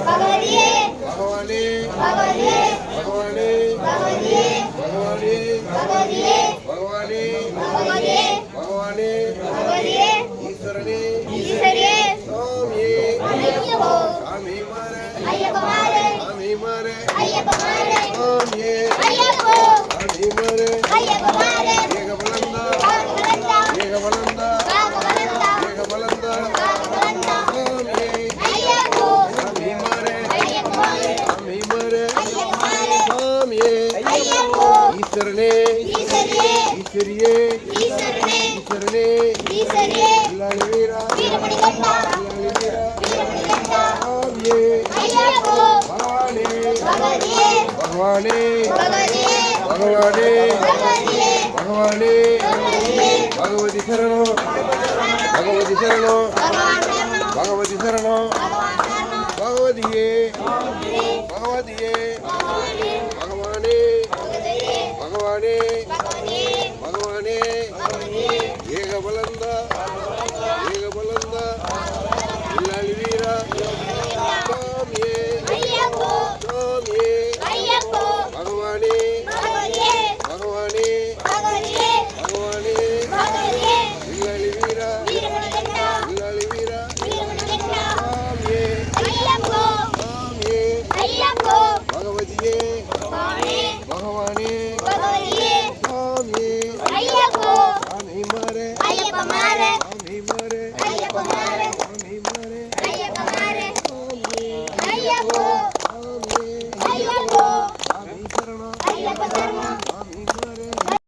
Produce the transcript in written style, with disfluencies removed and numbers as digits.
பகவதியே பகவானே பகவதியே பகவானே பகவதியே பகவானே பகவதியே பகவானே பகவதியே பகவானே பகவதியே ஈஸ்வரனே ஈஸ்வரியே சாமியே ஐயப்போ சாமி மாற ஐயப்பமாரே சாமி மாற ஐயப்பமாரே சாமியே ஐயப்போ சாமி மாற ஐயப்பமாரே ஏகபலந்தா பாகவலந்தா ஏகபலந்தா பாகவலந்தா ஏகபலந்தா பாகவலந்தா சாமியே ஐயப்போ சாமி மாற ஐயப்பமாரே சாமி மாற ஐயப்பமாரே சாமியே ஐயப்போ ஈஸ்வரனே ஈஸ்வரியே ஈஸ்வரியே ஈஸ்வரனே ஈஸ்வரனே ஈஸ்வரியே இல்லாளி வீரா வீரமணிகண்டா இல்லாளி வீரா வீரமணிகண்டா சாமியே ஐயப்போ பகவானே பகவதியே பகவானே பகவதியே பகவானே பகவதியே பகவானே பகவதியே பகவதி சரணம் பகவதி சரணம் பகவான் பகவதி சரணம் பகவான் பகவதியே பகவதியே பகவதியே பகவானே பகவதியே பகவானே பகவதியே